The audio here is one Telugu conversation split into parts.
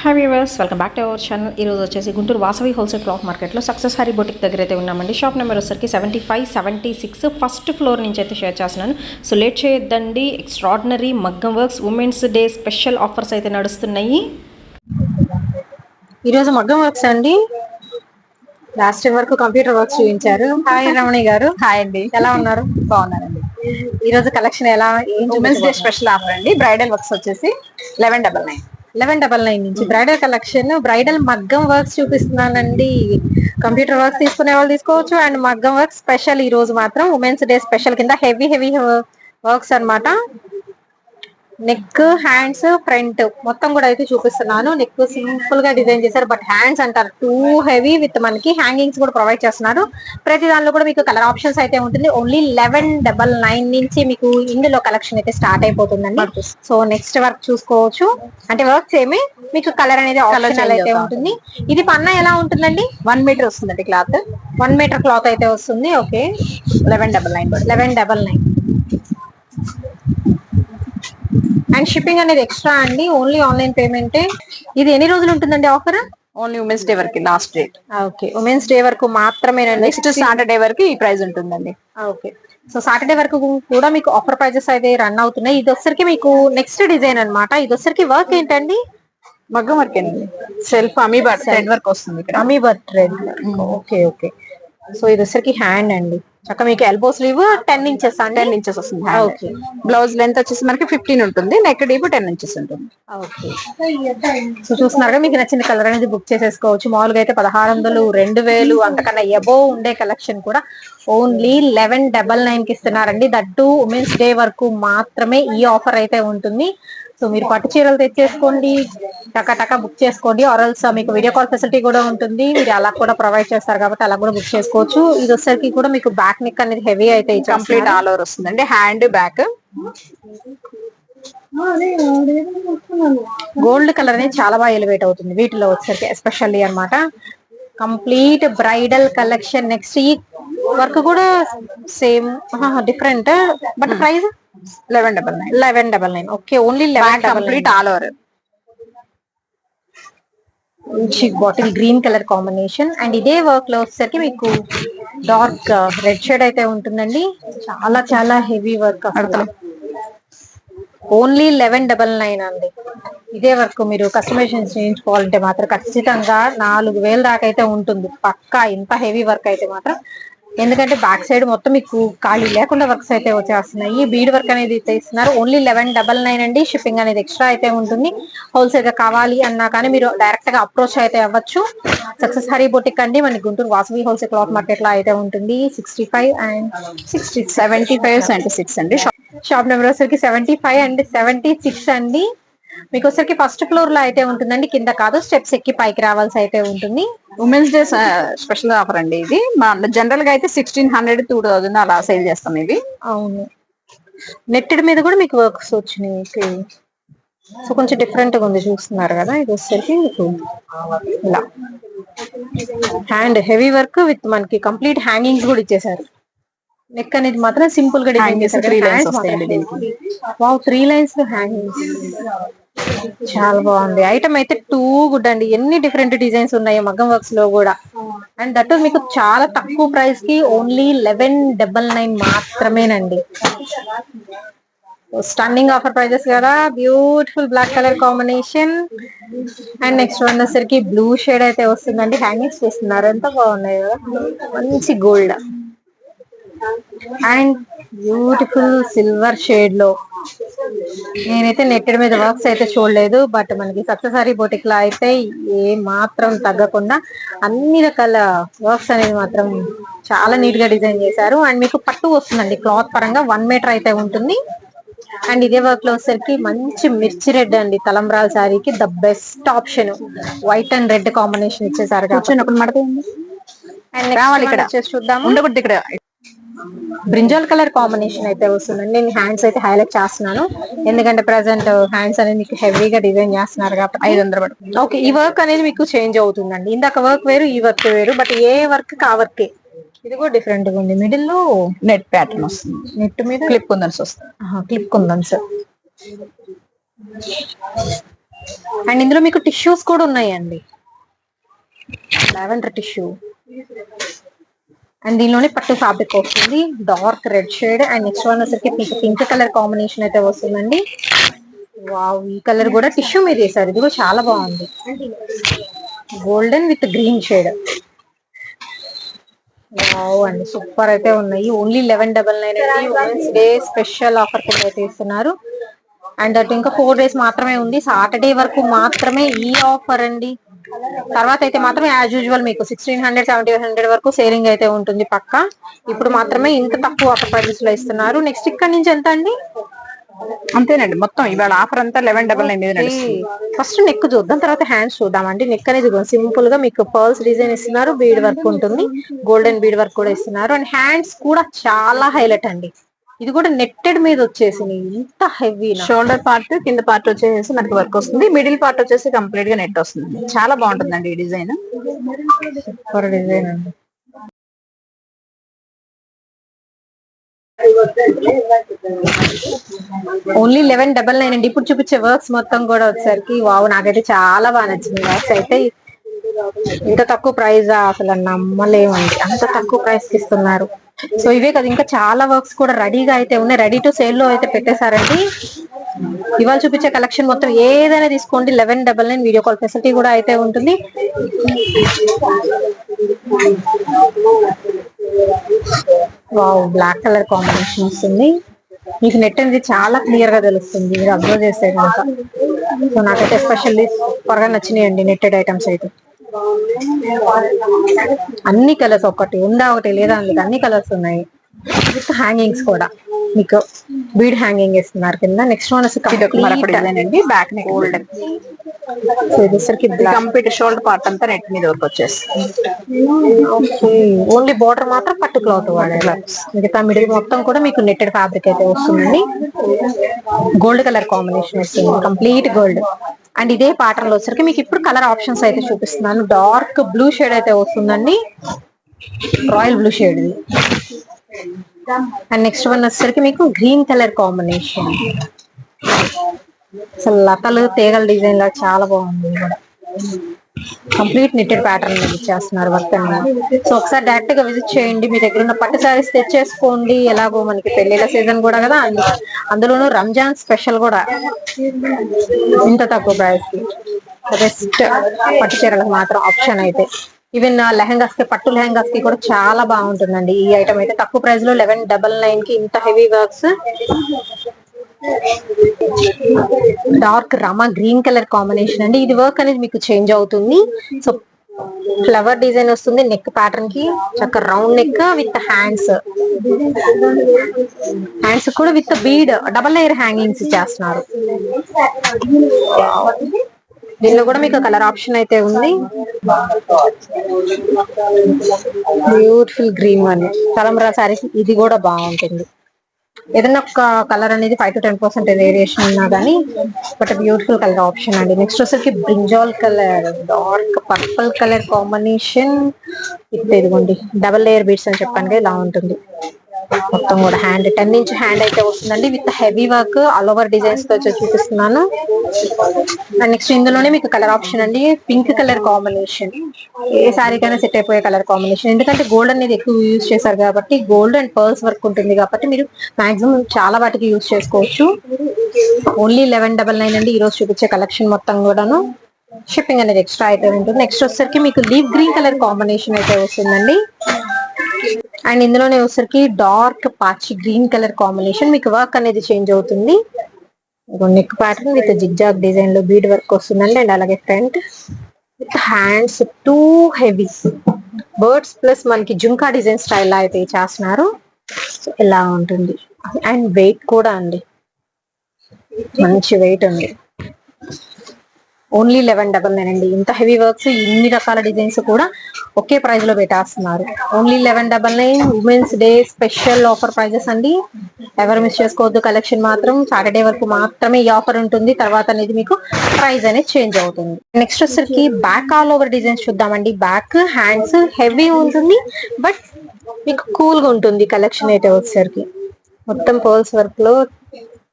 Hi viewers, welcome back to our channel. ఈరోజు వచ్చేసి గుంటూరు వాసవి హోల్సేల్ క్లాత్ మార్కెట్లో సక్సెస్ హరి బొటిక్ దగ్గర అయితే ఉన్నామండి. షాప్ నెంబర్ వచ్చేసరికి 75, 76 ఫస్ట్ ఫ్లోర్ నుంచి అయితే షేర్ చేస్తున్నాను. సో లేట్ చేయొద్దండి. ఎక్స్ట్రాడినరీ మగ్గం works women's day special offers అయితే నడుస్తున్నాయి. ఈరోజు మగ్గం వర్క్స్ అండి. లాస్ట్ టైం వరకు కంప్యూటర్ వర్క్స్ చూపించారు. హాయ్ రమణి గారు. హాయ్ అండి, ఎలా ఉన్నారు? బాగున్నానండి. ఈ రోజు కలెక్షన్ ఎలా? ఉమెన్స్ డే స్పెషల్ ఆఫర్ అండి. బ్రైడల్ వర్క్స్ వచ్చేసి 1199 నుంచి బ్రైడల్ కలెక్షన్, బ్రైడల్ మగ్గం వర్క్స్ చూపిస్తున్నానండి. కంప్యూటర్ వర్క్స్ తీసుకునే వాళ్ళు తీసుకోవచ్చు. అండ్ మగ్గం వర్క్స్ స్పెషల్ ఈ రోజు మాత్రం ఉమెన్స్ డే స్పెషల్ కింద హెవీ వర్క్స్ అన్నమాట. నెక్, హ్యాండ్స్, ఫ్రంట్ మొత్తం కూడా అయితే చూపిస్తున్నాను. నెక్ సింపుల్ గా డిజైన్ చేశారు, బట్ హ్యాండ్స్ అంటారు టూ హెవీ విత్ మనకి హ్యాంగింగ్స్ కూడా ప్రొవైడ్ చేస్తున్నారు. ప్రతి దానిలో కూడా మీకు కలర్ ఆప్షన్స్ అయితే ఉంటుంది. ఓన్లీ 1199 నుంచి మీకు ఇందులో కలెక్షన్ అయితే స్టార్ట్ అయిపోతుందండి. సో నెక్స్ట్ వర్క్ చూసుకోవచ్చు. అంటే వర్క్స్ ఏమి మీకు కలర్ అనేది ఆప్షనల్ అయితే ఉంటుంది. ఇది పన్నా ఎలా ఉంటుందండి? 1 మీటర్ వస్తుందండి క్లాత్. 1 మీటర్ క్లాత్ అయితే వస్తుంది. ఓకే, 1199. అండ్ షిప్పింగ్ అనేది ఎక్స్ట్రా అండి. Only online payment. ఇది ఎన్ని రోజులు ఉంటుందండి ఆఫర్? ఓన్లీ ఉమెన్స్ డే వరకు last date. Okay, women's day వరకు మాత్రమేనండి. నెక్స్ట్ సాటర్డే వరకు ఈ ప్రైస్ ఉంటుందండి. ఓకే, సో సాటర్డే వరకు కూడా మీకు ఆఫర్ ప్రైజెస్ అయితే రన్ అవుతున్నాయి. ఇది వచ్చరికి మీకు నెక్స్ట్ డిజైన్ అన్నమాట. ఇది వచ్చరికి వర్క్ ఏంటండి? మగ్గం వర్క్ అండి. సెల్ఫ్ అమీబర్ థ్రెడ్ వర్క్ వస్తుంది ఇక్కడ. అమీబర్ థ్రెడ్. ఓకే ఓకే, సో ఇది వచ్చరికి హ్యాండ్ అండి. చక్క మీకు ఎల్బో స్లీవ్ 10 ఇంచెస్ అండి. 10 ఇంచెస్ వస్తుంది. ఓకే, బ్లౌజ్ లెంత్ వచ్చేసి మనకి 15 ఉంటుంది. నెక్ డీప్ 10 ఇంచెస్ ఉంటుంది. ఓకే, సో చూస్తున్నారుగా, మీకు నచ్చిన కలర్ అనేది బుక్ చేసేసుకోవచ్చు. మామూలుగా అయితే 1600, 2000 అంతకన్నా ఎబోవ్ ఉండే కలెక్షన్ కూడా ఓన్లీ 1199 కి ఇస్తున్నారండి. దట్టు ఉమెన్స్ డే వరకు మాత్రమే ఈ ఆఫర్ అయితే ఉంటుంది. సో మీరు పట్టు చీరలు తెచ్చేసుకోండి, టకా బుక్ చేసుకోండి. ఆర్ఎల్స్ మీకు వీడియో కాల్ ఫెసిలిటీ కూడా ఉంటుంది. మీరు అలా కూడా ప్రొవైడ్ చేస్తారు కాబట్టి అలా కూడా బుక్ చేసుకోవచ్చు. ఇది వచ్చేసరికి కూడా మీకు బ్యాక్ నెక్ అనేది హెవీ అయితే కంప్లీట్ ఆల్ ఓవర్ వస్తుందండి. Hand, back. గోల్డ్ కలర్ అనేది చాలా బాగా ఎలివేట్ అవుతుంది వీటిలో వచ్చేసరికి ఎస్పెషల్లీ అన్నమాట. Complete bridal collection. నెక్స్ట్ ఈ వర్క్ కూడా same, different, but price 1199. Okay, only 1199. Complete all over. మంచి bottle green colour combination. And ఇదే వర్క్ లో వచ్చేసరికి మీకు డార్క్ రెడ్ షేడ్ అయితే ఉంటుందండి. చాలా చాలా హెవీ వర్క్. ఓన్లీ 1199 అండి. ఇదే వర్క్ మీరు కస్టమైజేషన్ చేయించుకోవాలంటే మాత్రం ఖచ్చితంగా 4000 దాకా అయితే ఉంటుంది పక్కా, ఇంత హెవీ వర్క్ అయితే మాత్రం. ఎందుకంటే బ్యాక్ సైడ్ మొత్తం మీకు ఖాళీ లేకుండా వర్క్స్ అయితే వచ్చేస్తున్నాయి. బీడ్ వర్క్ అనేది ఇస్తున్నారు. ఓన్లీ 1199 అండి. షిప్పింగ్ అనేది ఎక్స్ట్రా అయితే ఉంటుంది. హోల్సేల్ గా కావాలి అన్నా కానీ మీరు డైరెక్ట్ గా అప్రోచ్ అయితే అవ్వచ్చు. సక్సెస్ హరి బొటిక్ అండి, మనకి Guntur Vasavi wholesale cloth market లో అయితే ఉంటుంది. 65 and 75, 76 అండి. షాప్ నెంబర్ వచ్చరికి 75 and 76 అండి. మీకు వచ్చరికి ఫస్ట్ ఫ్లోర్ లో అయితే ఉంటుందండి, కింద కాదు. స్టెప్స్ ఎక్కి పైకి రావాల్సి అయితే ఉంటుంది. ఉమెన్స్ డే స్పెషల్ ఆఫర్ అండి ఇది. జనరల్ గా అయితే 1600, 2000 అలా సేల్ చేస్తాం ఇవి. అవును, నెట్టెడ్ మీద కూడా మీకు వర్క్స్ వచ్చినాయి. సో కొంచెం డిఫరెంట్ గా ఉంది, చూస్తున్నారు కదా. ఇది వచ్చేసరికి మీకు ఇలా హ్యాండ్ హెవీ వర్క్ విత్ మనకి కంప్లీట్ హ్యాంగింగ్స్ కూడా ఇచ్చేసారు. నెక్ అనేది మాత్రం సింపుల్ గా డిజైన్ చేశారు. 3 లైన్స్ వస్తాయండి. వావ్, 3 లైన్స్ లో హ్యాంగింగ్స్ చాలా బాగుంది. ఐటమ్ అయితే టూ గుడ్ అండి. ఎన్ని డిఫరెంట్ డిజైన్స్ ఉన్నాయి మగ్గం వర్క్స్ లో కూడా. అండ్ దట్ మీకు చాలా తక్కువ ప్రైస్ కి ఓన్లీ 1199 మాత్రమేనండి. స్టన్నింగ్ ఆఫర్ ప్రైజెస్ కదా. Beautiful black colour combination. And next one వచ్చేసరికి బ్లూ షేడ్ అయితే వస్తుందండి. హ్యాంగింగ్స్ చేస్తున్నారు, ఎంత బాగున్నాయి కదా. మంచి gold and beautiful silver shade లో. నేనైతే నెట్టెడ్ మీద వర్క్స్ అయితే చూడలేదు, బట్ మనకి సక్సెస్ హరి బొటిక్ లో అయితే ఏ మాత్రం తగ్గకుండా అన్ని రకాల వర్క్స్ అనేది మాత్రం చాలా నీట్ గా డిజైన్ చేశారు. అండ్ మీకు పట్టు వస్తుందండి క్లాత్ పరంగా 1 మీటర్ అయితే ఉంటుంది. అండ్ ఇదే వర్క్ లో వచ్చేసరికి మంచి మిర్చి రెడ్ అండి. తలంబ్రాల శారీకి the best option. White and red combination ఇచ్చేసారు. అండ్ నెక్స్ట్ చూద్దాము. ఇక్కడ బ్రింజాల్ కలర్ కాంబినేషన్ అయితే వస్తుందండి. నేను హ్యాండ్స్ అయితే హైలైట్ చేస్తున్నాను, ఎందుకంటే ప్రెసెంట్ హ్యాండ్స్ అనేది మీకు హెవీగా డిజైన్ చేస్తున్నారు కాబట్టి. 500 పడుతుంది. ఓకే, ఈ వర్క్ అనేది మీకు చేంజ్ అవుతుందండి. ఇందాక వర్క్ వేరు, ఈ వర్క్ వేరు, బట్ ఏ వర్క్ కా వర్కే. ఇది కూడా డిఫరెంట్ గా ఉంది. మిడిల్ లో నెట్ ప్యాటర్న్ వస్తుంది. నెట్ మీద క్లిప్ కుందన్స్ వస్తుంది. Clip kundans. అండ్ ఇందులో మీకు టిష్యూస్ కూడా ఉన్నాయండి, లావెండర్ టిష్యూ. అండ్ దీనిలోనే పట్టు ఫ్యాబ్రిక్ వస్తుంది, dark red shade. And next one వచ్చరికి పింక్ కలర్ కాంబినేషన్ అయితే వస్తుందండి. వావ్, ఈ కలర్ కూడా టిష్యూ మీద వేసారు, ఇది కూడా చాలా బాగుంది. Golden with green shade. Wow అండి, సూపర్ అయితే ఉన్నాయి. ఓన్లీ 1199 అండి. ఉమెన్స్ డే స్పెషల్ ఆఫర్ కింద అయితే ఇస్తున్నారు. అండ్ అటు ఇంకా 4 days మాత్రమే ఉంది, సాటర్డే వరకు మాత్రమే ఈ ఆఫర్ అండి. తర్వాత అయితే మాత్రం యాజ్ యూజువల్ మీకు 1600 1700 వరకు సేలింగ్ అయితే ఉంటుంది పక్క. ఇప్పుడు మాత్రమే ఇంత తక్కువ ఆఫర్ ప్రైజెస్ లో ఇస్తున్నారు. నెక్స్ట్ ఇక్కడ నుంచి ఎంత అండి? అంతేనండి, మొత్తం ఇవాళ ఆఫర్ అంతా 1199. ఫస్ట్ నెక్ చూద్దాం, తర్వాత హ్యాండ్స్ చూద్దామండి. నెక్ అనేది సింపుల్ గా మీకు పర్ల్స్ డిజైన్ ఇస్తున్నారు, బీడ్ వర్క్ ఉంటుంది, గోల్డెన్ బీడ్ వర్క్ కూడా ఇస్తున్నారు. అండ్ హ్యాండ్స్ కూడా చాలా హైలైట్ అండి, ఇది కూడా నెట్టెడ్ మీద వచ్చేసింది. ఇంత హెవీ షోల్డర్ పార్ట్, కింద పార్ట్ వచ్చేసి మనకి వర్క్ వస్తుంది, మిడిల్ పార్ట్ వచ్చేసి కంప్లీట్ గా నెట్ వస్తుంది. చాలా బాగుంటుందండి ఈ డిజైన్, సూపర్ డిజైన్ అండి. ఓన్లీ 1199 అండి. ఇప్పుడు చూపించే వర్క్స్ మొత్తం కూడా వచ్చేసరికి వావ్, నాకైతే చాలా బాగా నచ్చింది. వర్క్స్ అయితే ఇంత తక్కువ ప్రైస్ అసలు నమ్మలేమండి, అంత తక్కువ ప్రైస్ కి ఇస్తున్నారు. సో ఇవే కదా, ఇంకా చాలా వర్క్స్ కూడా రెడీగా అయితే ఉన్నాయి, రెడీ టు సేల్ లో అయితే పెట్టేశారండి. ఇవాళ చూపించే కలెక్షన్ మొత్తం ఏదైనా తీసుకోండి 1199. వీడియో కాల్ ఫెసిలిటీ కూడా అయితే ఉంటుంది. వావ్, బ్లాక్ కలర్ కాంబినేషన్ వస్తుంది. మీకు నెట్ అనేది చాలా క్లియర్ గా తెలుస్తుంది మీరు అబ్జర్వ్ చేస్తే కనుక. సో నాకైతే ఎస్పెషల్లీ సూపర్ గా నచ్చినాయండి నెట్టెడ్ ఐటమ్స్ అయితే. అన్ని కలర్స్, ఒకటి ఉందా ఒకటి లేదా అందుకు అన్ని కలర్స్ ఉన్నాయి. విత్ హ్యాంగింగ్స్ కూడా మీకు బీడ్ హ్యాంగింగ్ ఇస్తున్నారు కింద. నెక్స్ట్ వన్ అండి back neck golden, complete shoulder part అంతా నెట్ మీద వర్క్ వచ్చేస్తుంది. ఓన్లీ బోర్డర్ మాత్రం పట్టు క్లాత్ వాడారు, మిగతా మిడిల్ మొత్తం కూడా మీకు నెట్టెడ్ ఫ్యాబ్రిక్ అయితే వస్తుందండి. గోల్డ్ కలర్ కాంబినేషన్ వస్తుంది, కంప్లీట్ గోల్డ్. అండ్ ఇదే ప్యాటర్న్ లో వచ్చరికి మీకు ఇప్పుడు కలర్ ఆప్షన్స్ అయితే చూపిస్తున్నాను. డార్క్ బ్లూ షేడ్ అయితే వస్తుందండి, royal blue shade. And next one వచ్చేసరికి మీకు గ్రీన్ కలర్ కాంబినేషన్, అసలు లతలు తీగల డిజైన్ లా చాలా బాగుంది కూడా. కంప్లీట్ నెట్టెడ్ ప్యాటర్న్ మీద ఇచ్చేస్తున్నారు వర్క్ అనేది. సో ఒకసారి డైరెక్ట్ గా విజిట్ చేయండి, మీ దగ్గర ఉన్న పట్టు సారీస్ తెచ్చేసుకోండి. ఎలాగో మనకి పెళ్లిళ్ళ సీజన్ కూడా కదా, అందులోనూ రంజాన్ స్పెషల్ కూడా ఇంత తక్కువ ప్రైస్ కి బెస్ట్ పట్టు చీరలకు మాత్రం ఆప్షన్ అయితే. ఈవెన్ లెహంగాస్ కి, పట్టు లెహంగాస్ కి కూడా చాలా బాగుంటుందండి ఈ ఐటమ్ అయితే. తక్కువ ప్రైస్ లో 1199 కి ఇంత heavy works. Dark Rama green colour combination అండి, ఇది వర్క్ అనేది మీకు చేంజ్ అవుతుంది. సో ఫ్లవర్ డిజైన్ వస్తుంది నెక్ ప్యాటర్న్ కి, చక్కగా round neck with hands, hands కూడా with bead double layer hangings చేస్తున్నారు. దీనిలో కూడా మీకు కలర్ ఆప్షన్ అయితే ఉంది. బ్యూటిఫుల్ గ్రీన్ వన్ కలంబరా సారీస్, ఇది కూడా బాగుంటుంది. ఏదైనా ఒక కలర్ అనేది 5 to 10% వేరియేషన్ ఉన్నా కానీ, బట్ బ్యూటిఫుల్ కలర్ ఆప్షన్ అండి. నెక్స్ట్ వచ్చేసరికి brinjal colour, dark purple colour combination. ఇదిగోండి డబల్ లేయర్ బీడ్స్ అని చెప్పాను, ఇలా ఉంటుంది మొత్తం కూడా. హ్యాండ్ 10 inch హ్యాండ్ అయితే వస్తుందండి, with heavy work all over designs తో చూపిస్తున్నాను. అండ్ నెక్స్ట్ ఇందులోనే మీకు కలర్ ఆప్షన్ అండి, పింక్ కలర్ కాంబినేషన్. ఏ సారీకైనా సెట్ అయిపోయే కలర్ కాంబినేషన్, ఎందుకంటే గోల్డ్ అనేది ఎక్కువ యూజ్ చేశారు కాబట్టి, గోల్డ్ అండ్ పర్ల్స్ వర్క్ ఉంటుంది కాబట్టి మీరు మాక్సిమం చాలా వాటికి యూజ్ చేసుకోవచ్చు. ఓన్లీ 1199 అండి ఈ రోజు చూపించే కలెక్షన్ మొత్తం కూడాను. షిప్పింగ్ అనేది ఎక్స్ట్రా అయితే ఉంటుంది. నెక్స్ట్ వచ్చేసరికి మీకు లీవ్ గ్రీన్ కలర్ కాంబినేషన్ అయితే వస్తుందండి. అండ్ ఇందులోనే వచ్చేసరికి డార్క్ పాచి గ్రీన్ కలర్ కాంబినేషన్, మీకు వర్క్ అనేది చేంజ్ అవుతుంది. Neck pattern with zigzag design లో బీడ్ వర్క్ వస్తుందండి. అండ్ అలాగే front with hands too heavy birds plus మనకి జుంకా డిజైన్ స్టైల్ అయితే చేస్తున్నారు. ఇలా ఉంటుంది. అండ్ వెయిట్ కూడా అండి మంచి వెయిట్ ఉంది. ఓన్లీ 1199 అండి. ఇంత హెవీ వర్క్స్, ఇన్ని రకాల డిజైన్స్ కూడా ఒకే ప్రైస్ లో పెట్టేస్తున్నారు. Only 1199 women's day special offer prices అండి. ఎవరు మిస్ చేసుకోవద్దు. కలెక్షన్ మాత్రం సాటర్డే వరకు మాత్రమే ఈ ఆఫర్ ఉంటుంది, తర్వాత అనేది మీకు ప్రైస్ అనేది చేంజ్ అవుతుంది. నెక్స్ట్ వచ్చరికి బ్యాక్ ఆల్ ఓవర్ డిజైన్స్ చూద్దామండి. బ్యాక్ హ్యాండ్స్ హెవీ ఉంటుంది, బట్ మీకు కూల్ గా ఉంటుంది కలెక్షన్ అయితే వచ్చేసరికి. మొత్తం పర్ల్స్ వర్క్ లో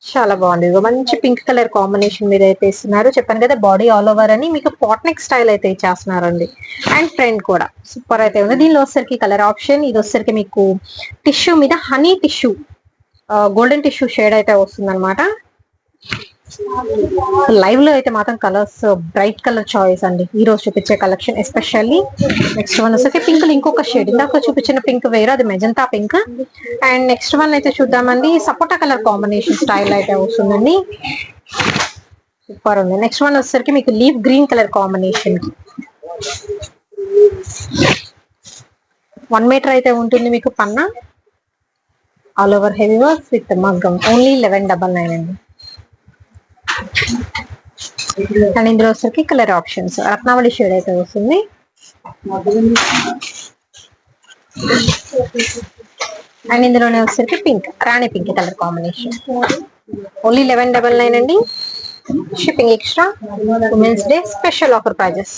చాలా బాగుంది. ఇదిగో మంచి పింక్ కలర్ కాంబినేషన్ మీద అయితే ఇస్తున్నారు. చెప్పాను కదా బాడీ ఆల్ ఓవర్ అని, మీకు పాట్ నెక్ స్టైల్ అయితే ఇచ్చేస్తున్నారండి. అండ్ ఫ్రంట్ కూడా సూపర్ అయితే ఉంది. దీనిలో వచ్చేసరికి కలర్ ఆప్షన్, ఇది వచ్చేసరికి మీకు టిష్యూ మీద honey tissue, golden tissue shade అయితే వస్తుంది అనమాట. లైవ్ లో అయితే మాత్రం కలర్స్ బ్రైట్ కలర్ చాయిస్ అండి ఈ రోజు చూపించే కలెక్షన్. ఎస్పెషల్లీ నెక్స్ట్ వన్ వచ్చేసి పింక్ లో ఇంకొక షేడ్, ఇందాక చూపించిన పింక్ వేరు, అది magenta pink. And next one అయితే చూద్దామండి, సపోటా కలర్ కాంబినేషన్ స్టైల్ అయితే వస్తుందండి. సూపర్ ఉంది. నెక్స్ట్ వన్ వచ్చేసరికి మీకు లీఫ్ గ్రీన్ కలర్ కాంబినేషన్ కి 1 మీటర్ అయితే ఉంటుంది మీకు పన్నా. All over heavy work with మగ్గం. ఓన్లీ 1199 అండి. అండ్ ఇందులో వచ్చరికి కలర్ ఆప్షన్స్ రత్నావళి షేడ్ అయితే వస్తుంది. అండ్ ఇందులోనే వచ్చరికి pink, rani pink colour combination. Only 1199 అండి. Shipping extra. Women's day special offer prices.